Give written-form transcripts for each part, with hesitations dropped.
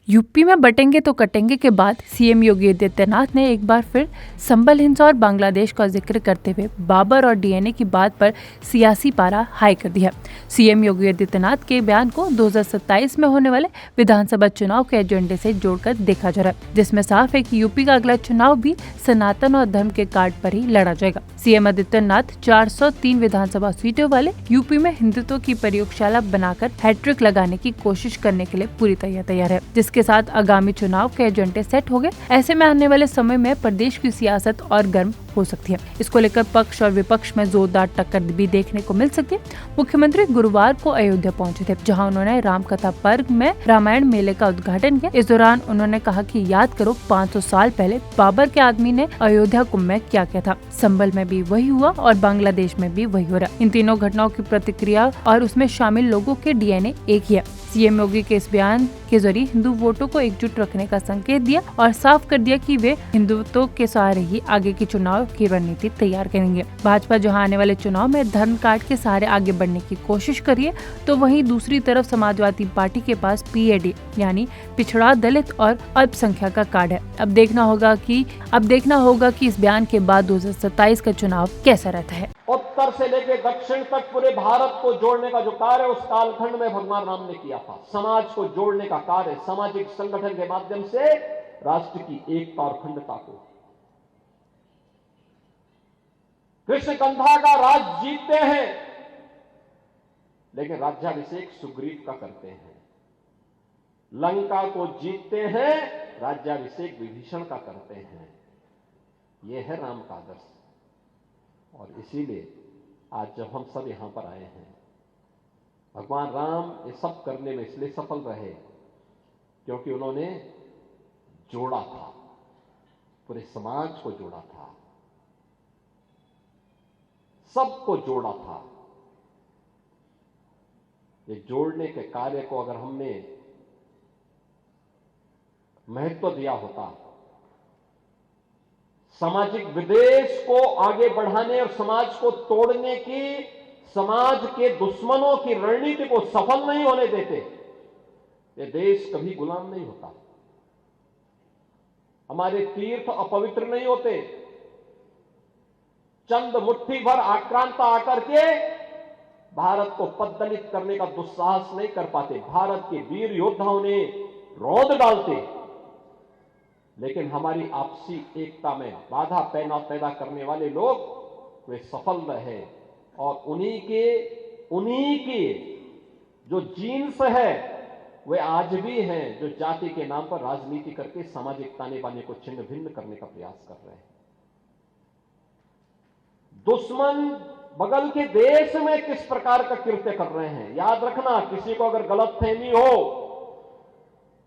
UP में बटेंगे तो कटेंगे के बाद सीएम योगी आदित्यनाथ ने एक बार फिर संभल हिंसा और बांग्लादेश का जिक्र करते हुए बाबर और डीएनए की बात पर सियासी पारा हाई कर दिया। सीएम योगी आदित्यनाथ के बयान को 2027 में होने वाले विधानसभा चुनाव के एजेंडे से जोड़कर देखा जा रहा है, जिसमें साफ है कि यूपी का अगला चुनाव भी सनातन और धर्म के कार्ड पर ही लड़ा जाएगा। सीएम आदित्यनाथ 403 विधानसभा सीटों वाले यूपी में हिंदुत्व की प्रयोगशाला बनाकर हैट्रिक लगाने की कोशिश करने के लिए पूरी तैयार है, जिसके साथ आगामी चुनाव के एजेंडे सेट हो गए। ऐसे में आने वाले समय में प्रदेश की सियासत और गर्म हो सकती है। इसको लेकर पक्ष और विपक्ष में जोरदार टक्कर भी देखने को मिल सकती है। मुख्यमंत्री गुरुवार को अयोध्या पहुंचे थे, जहां उन्होंने राम कथा पर्व में रामायण मेले का उद्घाटन किया। इस दौरान उन्होंने कहा कि याद करो 500 साल पहले बाबर के आदमी ने अयोध्या कुंभ में क्या किया था। संभल में भी वही हुआ और बांग्लादेश में भी वही हो रहा। इन तीनों घटनाओं की प्रतिक्रिया और उसमें शामिल लोगों के डीएनए एक ही है। सीएम योगी के इस बयान के जरिए हिंदू वोटों को एकजुट रखने का संकेत दिया और साफ कर दिया कि वे हिंदुत्व के सहारे ही आगे की चुनाव की रणनीति तैयार करेंगे। भाजपा जहां आने वाले चुनाव में धर्म कार्ड के सहारे आगे बढ़ने की कोशिश करिए, तो वहीं दूसरी तरफ समाजवादी पार्टी के पास पीएडी यानी पिछड़ा, दलित और अल्पसंख्यक का कार्ड है। अब देखना होगा कि इस बयान के बाद 2027 का चुनाव कैसा रहता है। उत्तर से लेकर दक्षिण तक पूरे भारत को जोड़ने का जो कार्य उस कालखंड में भगवान राम ने किया था। समाज को जोड़ने का कार्य, सामाजिक संगठन के माध्यम से राष्ट्र की एकता और अखंडता को। कृष्ण कंधा का राज जीतते हैं, लेकिन राज्याभिषेक सुग्रीव का करते हैं। लंका को जीतते हैं, राज्याभिषेक विभीषण का करते हैं। यह है राम का आदर्श। और इसीलिए आज जब हम सब यहां पर आए हैं, भगवान राम ये सब करने में इसलिए सफल रहे क्योंकि उन्होंने जोड़ा था, पूरे समाज को जोड़ा था, सबको जोड़ा था। ये जोड़ने के कार्य को अगर हमने महत्व दिया होता, सामाजिक विद्वेष को आगे बढ़ाने और समाज को तोड़ने की, समाज के दुश्मनों की रणनीति को सफल नहीं होने देते, ये देश कभी गुलाम नहीं होता। हमारे तीर्थ अपवित्र नहीं होते। चंद मुट्ठी भर आक्रांता आकर के भारत को पद्दलित करने का दुस्साहस नहीं कर पाते। भारत के वीर योद्धाओं ने रौंद डालते, लेकिन हमारी आपसी एकता में बाधा पैदा करने वाले लोग वे सफल रहे। और उन्हीं के जो जीन्स है वे आज भी हैं, जो जाति के नाम पर राजनीति करके सामाजिक ताने बाने को छिन्न भिन्न करने का प्रयास कर रहे हैं। दुश्मन बगल के देश में किस प्रकार का कृत्य कर रहे हैं, याद रखना। किसी को अगर गलतफहमी हो,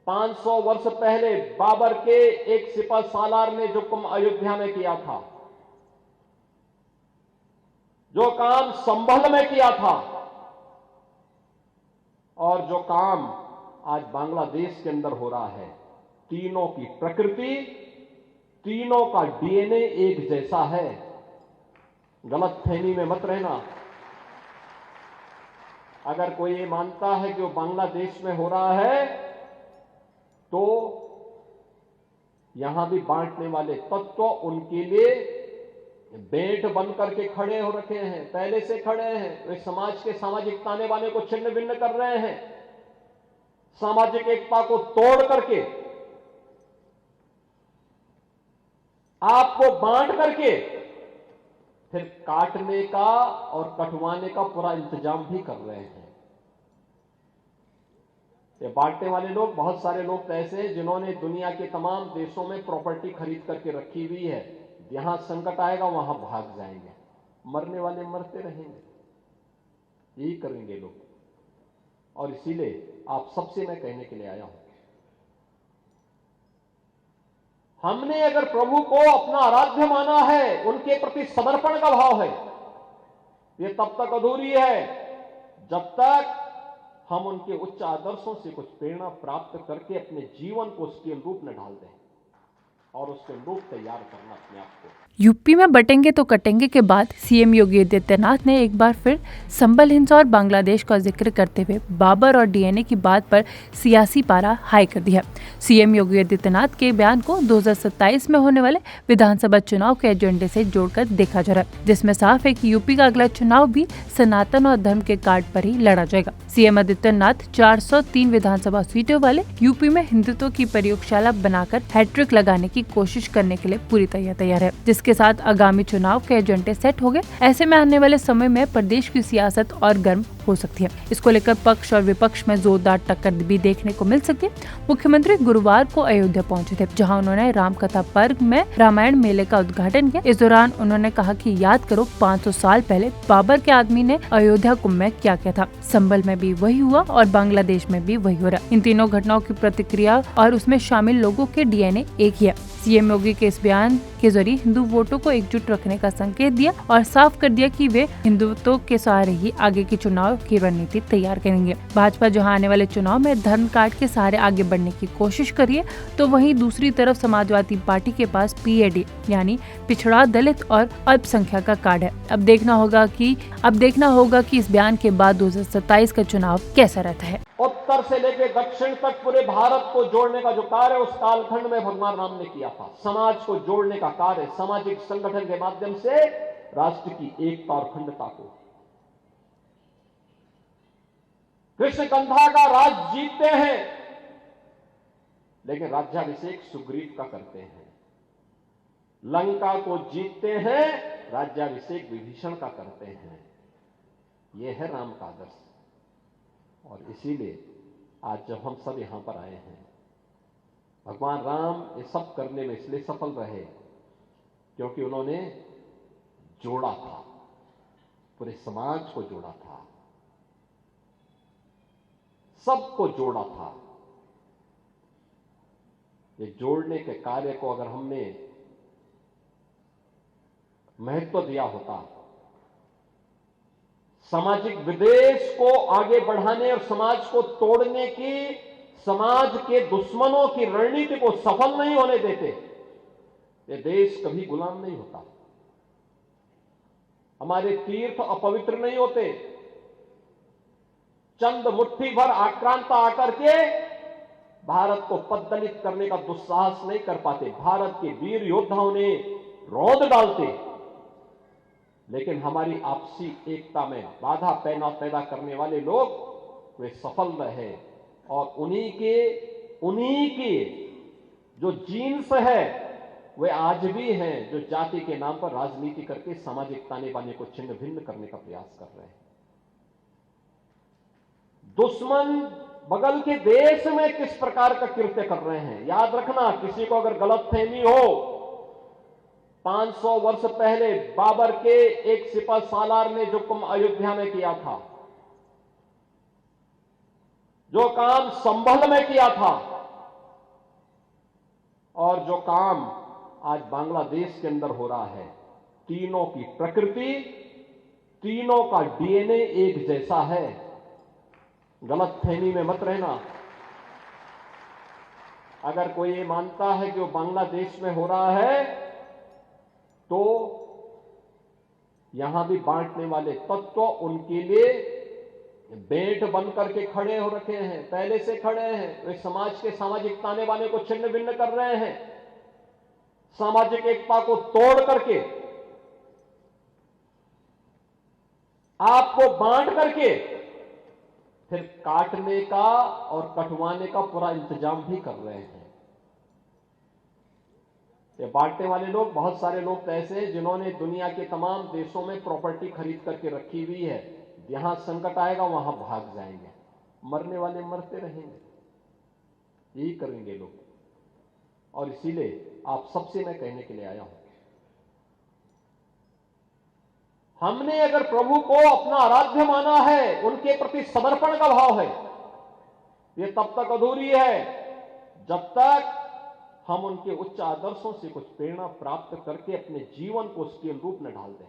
500 वर्ष पहले बाबर के एक सिपह सालार ने जो काम अयोध्या में किया था, जो काम संभल में किया था, और जो काम आज बांग्लादेश के अंदर हो रहा है, तीनों की प्रकृति, तीनों का डीएनए एक जैसा है। गलतफहमी में मत रहना। अगर कोई ये मानता है कि वो बांग्लादेश में हो रहा है, तो यहां भी बांटने वाले तत्व उनके लिए बेट बन करके खड़े हो रखे हैं, पहले से खड़े हैं। वे समाज के सामाजिक ताने बाने को छिन्न भिन्न कर रहे हैं, सामाजिक एकता को तोड़ करके, आपको बांट करके फिर काटने का और कटवाने का पूरा इंतजाम भी कर रहे हैं। ये बांटने वाले लोग, बहुत सारे लोग तो ऐसे हैं जिन्होंने दुनिया के तमाम देशों में प्रॉपर्टी खरीद करके रखी हुई है। यहां संकट आएगा वहां भाग जाएंगे, मरने वाले मरते रहेंगे, यही करेंगे लोग। और इसीलिए आप सबसे मैं कहने के लिए आया हूं, हमने अगर प्रभु को अपना आराध्य माना है, उनके प्रति समर्पण का भाव है, ये तब तक अधूरी है जब तक हम उनके उच्च आदर्शों से कुछ प्रेरणा प्राप्त करके अपने जीवन को उसके अनुरूप न ढाल दें। और उसके अनुरूप तैयार करना अपने आप को। यूपी में बटेंगे तो कटेंगे के बाद सीएम योगी आदित्यनाथ ने एक बार फिर संभल हिंसा और बांग्लादेश का जिक्र करते हुए बाबर और डीएनए की बात पर सियासी पारा हाई कर दिया। सीएम योगी आदित्यनाथ के बयान को 2027 में होने वाले विधानसभा चुनाव के एजेंडे से जोड़कर देखा जा रहा है, जिसमें साफ है कि यूपी का अगला चुनाव भी सनातन और धर्म के कार्ड पर ही लड़ा जाएगा। सीएम आदित्यनाथ 403 विधानसभा सीटों वाले यूपी में हिंदुत्व की प्रयोगशाला बनाकर हैट्रिक लगाने की कोशिश करने के लिए पूरी तैयार है, जिसके साथ आगामी चुनाव के एजेंडे सेट हो गए। ऐसे में आने वाले समय में प्रदेश की सियासत और गर्म हो सकती है। इसको लेकर पक्ष और विपक्ष में जोरदार टक्कर भी देखने को मिल सकती है। मुख्यमंत्री गुरुवार को अयोध्या पहुंचे थे, जहां उन्होंने रामकथा पर्व में रामायण मेले का उद्घाटन किया। इस दौरान उन्होंने कहा कि याद करो 500 साल पहले बाबर के आदमी ने अयोध्या कुंभ में क्या किया था। संभल में भी वही हुआ और बांग्लादेश में भी वही हो रहा। इन तीनों घटनाओं की प्रतिक्रिया और उसमें शामिल लोगों के डीएनए एक ही है। सीएम योगी के इस बयान के जरिए हिंदू वोटों को एकजुट रखने का संकेत दिया और साफ कर दिया कि वे हिंदुत्व के सहारे ही आगे की चुनाव की रणनीति तैयार करेंगे। भाजपा जहां आने वाले चुनाव में धर्म कार्ड के सहारे आगे बढ़ने की कोशिश करिए, तो वहीं दूसरी तरफ समाजवादी पार्टी के पास पीएडी यानी पिछड़ा, दलित और अल्पसंख्यक का कार्ड है। अब देखना होगा कि इस बयान के बाद 2027 का चुनाव कैसा रहता है। उत्तर से लेकर दक्षिण तक पूरे भारत को जोड़ने का जो कार्य उस कालखंड में भगवान राम ने किया था। समाज को जोड़ने का कार्य, सामाजिक संगठन के माध्यम से राष्ट्र की एकता और अखंडता को। कृष्णकंधा का राज जीतते हैं, लेकिन राज्याभिषेक सुग्रीव का करते हैं। लंका को जीतते हैं, राज्याभिषेक विभीषण का करते हैं। यह है राम का आदर्श। और इसीलिए आज जब हम सब यहां पर आए हैं, भगवान राम ये सब करने में इसलिए सफल रहे क्योंकि उन्होंने जोड़ा था, पूरे समाज को जोड़ा था, सबको जोड़ा था। ये जोड़ने के कार्य को अगर हमने महत्व दिया होता, सामाजिक विद्वेष को आगे बढ़ाने और समाज को तोड़ने की, समाज के दुश्मनों की रणनीति को सफल नहीं होने देते, ये देश कभी गुलाम नहीं होता। हमारे तीर्थ अपवित्र नहीं होते। चंद मुट्ठी भर आक्रांता आकर के भारत को पद्दलित करने का दुस्साहस नहीं कर पाते। भारत के वीर योद्धाओं ने रौंद डालते, लेकिन हमारी आपसी एकता में बाधा पैदा करने वाले लोग वे सफल रहे। और उन्हीं के जो जीन्स है वे आज भी हैं, जो जाति के नाम पर राजनीति करके सामाजिक ताने बाने को छिन्न भिन्न करने का प्रयास कर रहे हैं। दुश्मन बगल के देश में किस प्रकार का कृत्य कर रहे हैं, याद रखना। किसी को अगर गलतफहमी हो, 500 वर्ष पहले बाबर के एक सिपह सालार ने जो कुंभ अयोध्या में किया था, जो काम संभल में किया था, और जो काम आज बांग्लादेश के अंदर हो रहा है, तीनों की प्रकृति, तीनों का डीएनए एक जैसा है। गलतफहमी में मत रहना। अगर कोई ये मानता है कि वो बांग्लादेश में हो रहा है, तो यहां भी बांटने वाले तत्व उनके लिए बेट बन करके खड़े हो रखे हैं, पहले से खड़े हैं। वे समाज के सामाजिक ताने बाने को छिन्न भिन्न कर रहे हैं, सामाजिक एकता को तोड़ करके, आपको बांट करके फिर काटने का और कटवाने का पूरा इंतजाम भी कर रहे हैं। ये बांटने वाले लोग, बहुत सारे लोग तो ऐसे हैं जिन्होंने दुनिया के तमाम देशों में प्रॉपर्टी खरीद करके रखी हुई है। यहां संकट आएगा वहां भाग जाएंगे, मरने वाले मरते रहेंगे, यही करेंगे लोग। और इसीलिए आप सबसे मैं कहने के लिए आया हूं, हमने अगर प्रभु को अपना आराध्य माना है, उनके प्रति समर्पण का भाव है, ये तब तक अधूरी है जब तक हम उनके उच्च आदर्शों से कुछ प्रेरणा प्राप्त करके अपने जीवन को उसके अनुरूप में ढाल दें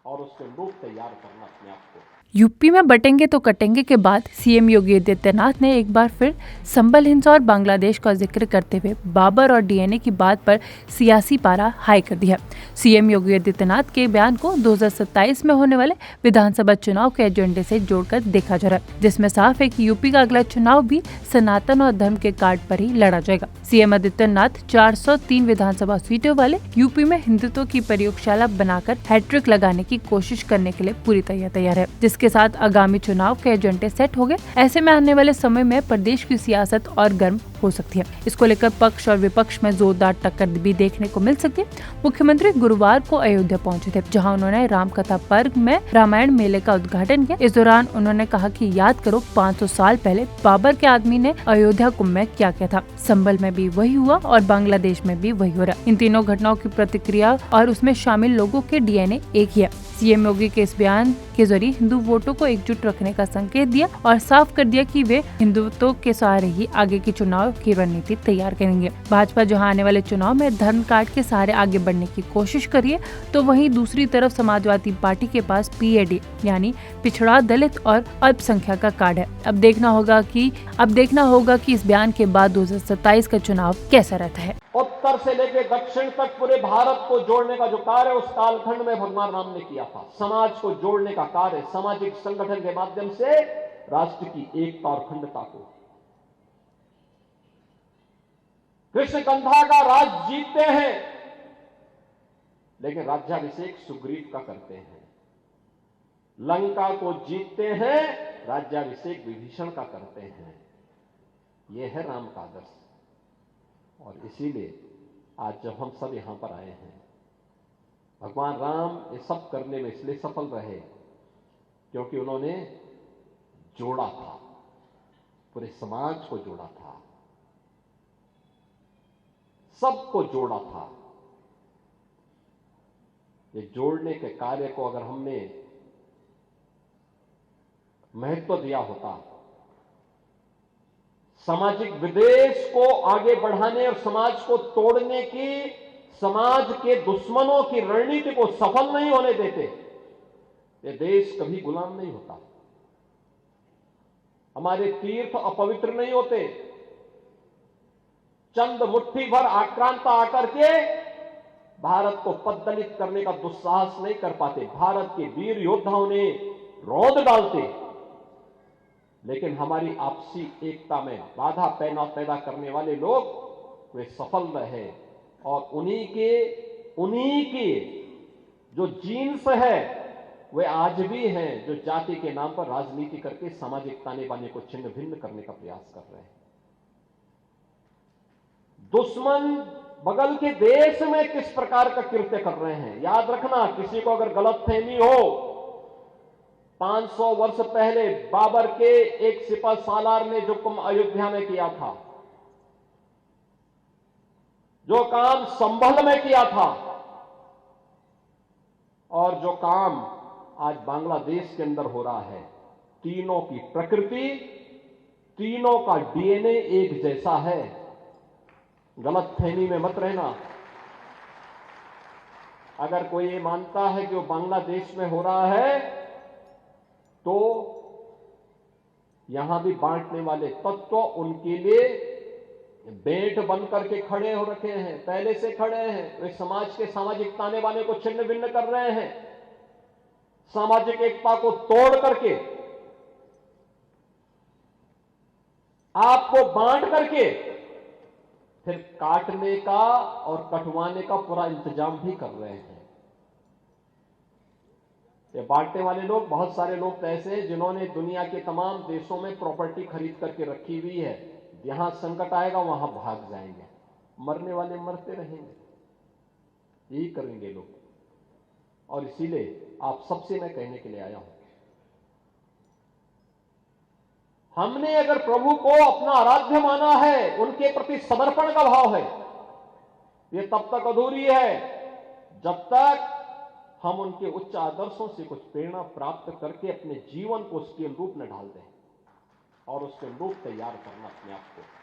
और उसके अनुरूप तैयार करना अपने आप को। यूपी में बटेंगे तो कटेंगे के बाद सीएम योगी आदित्यनाथ ने एक बार फिर संभल हिंसा और बांग्लादेश का जिक्र करते हुए बाबर और डीएनए की बात पर सियासी पारा हाई कर दिया। सीएम योगी आदित्यनाथ के बयान को 2027 में होने वाले विधानसभा चुनाव के एजेंडे से जोड़कर देखा जा रहा है, जिसमें साफ है कि यूपी का अगला चुनाव भी सनातन और धर्म के कार्ड पर ही लड़ा जाएगा। सीएम आदित्यनाथ 403 विधानसभा सीटों वाले यूपी में हिंदुत्व की प्रयोगशाला बनाकर हैट्रिक लगाने की कोशिश करने के लिए पूरी तैयार है, जिसके साथ आगामी चुनाव के एजेंडे सेट हो गए। ऐसे में आने वाले समय में प्रदेश की सियासत और गर्म हो सकती है। इसको लेकर पक्ष और विपक्ष में जोरदार टक्कर भी देखने को मिल सकती है। मुख्यमंत्री गुरुवार को अयोध्या पहुंचे थे, जहां उन्होंने रामकथा पर्व में रामायण मेले का उद्घाटन किया। इस दौरान उन्होंने कहा कि याद करो 500 साल पहले बाबर के आदमी ने अयोध्या कुंभ में क्या किया था। संभल में भी वही हुआ और बांग्लादेश में भी वही हो रहा है। इन तीनों घटनाओं की प्रतिक्रिया और उसमें शामिल लोगों के डीएनए एक ही है। सीएम योगी के इस बयान के जरिए हिंदू वोटों को एकजुट रखने का संकेत दिया और साफ कर दिया कि वे हिंदुत्व के सहारे ही आगे की चुनाव की रणनीति तैयार करेंगे। भाजपा जहां आने वाले चुनाव में धर्म कार्ड के सहारे आगे बढ़ने की कोशिश करिए, तो वहीं दूसरी तरफ समाजवादी पार्टी के पास पीएडी यानी पिछड़ा, दलित और अल्पसंख्यक का कार्ड है। अब देखना होगा कि इस बयान के बाद 2027 का चुनाव कैसा रहता है। उत्तर से लेकर दक्षिण तक पूरे भारत को जोड़ने का जो कार्य उस कालखंड में भगवान राम ने किया था। समाज को जोड़ने का कार्य, सामाजिक संगठन के माध्यम से राष्ट्र की एकता और अखंडता को। कृष्णकंधा का राज जीतते हैं, लेकिन राज्याभिषेक सुग्रीव का करते हैं। लंका को जीतते हैं, राज्याभिषेक विभीषण का करते हैं। यह है राम का आदर्श। और इसीलिए आज जब हम सब यहां पर आए हैं, भगवान राम ये सब करने में इसलिए सफल रहे क्योंकि उन्होंने जोड़ा था, पूरे समाज को जोड़ा था, सबको जोड़ा था। ये जोड़ने के कार्य को अगर हमने महत्व दिया होता, सामाजिक विद्वेष को आगे बढ़ाने और समाज को तोड़ने की, समाज के दुश्मनों की रणनीति को सफल नहीं होने देते, ये देश कभी गुलाम नहीं होता। हमारे तीर्थ अपवित्र नहीं होते। चंद मुट्ठी भर आक्रांत आकर के भारत को पद्दलित करने का दुस्साहस नहीं कर पाते। भारत के वीर योद्धाओं ने रौंद डालते, लेकिन हमारी आपसी एकता में बाधा पैदा करने वाले लोग वे सफल रहे। और उन्हीं के जो जीन्स है वे आज भी हैं, जो जाति के नाम पर राजनीति करके सामाजिक ताने बाने को छिन्न भिन्न करने का प्रयास कर रहे हैं। दुश्मन बगल के देश में किस प्रकार का कृत्य कर रहे हैं, याद रखना। किसी को अगर गलतफहमी हो, 500 वर्ष पहले बाबर के एक सिपह सालार ने जो काम अयोध्या में किया था, जो काम संभल में किया था, और जो काम आज बांग्लादेश के अंदर हो रहा है, तीनों की प्रकृति, तीनों का डीएनए एक जैसा है। गलतफहमी में मत रहना। अगर कोई ये मानता है कि वो बांग्लादेश में हो रहा है, तो यहां भी बांटने वाले तत्व उनके लिए बेट बन करके खड़े हो रखे हैं, पहले से खड़े हैं। वे समाज के सामाजिक ताने बाने को छिन्न भिन्न कर रहे हैं, सामाजिक एकता को तोड़ करके, आपको बांट करके फिर काटने का और कटवाने का पूरा इंतजाम भी कर रहे हैं। ये बांटने वाले लोग, बहुत सारे लोग तो ऐसे हैं जिन्होंने दुनिया के तमाम देशों में प्रॉपर्टी खरीद करके रखी हुई है। यहां संकट आएगा वहां भाग जाएंगे, मरने वाले मरते रहेंगे, यही करेंगे लोग। और इसीलिए आप सबसे मैं कहने के लिए आया हूं, हमने अगर प्रभु को अपना आराध्य माना है, उनके प्रति समर्पण का भाव है, ये तब तक अधूरी है जब तक हम उनके उच्च आदर्शों से कुछ प्रेरणा प्राप्त करके अपने जीवन को उसके अनुरूप में ढाल दें और उसके अनुरूप तैयार करना अपने आप को।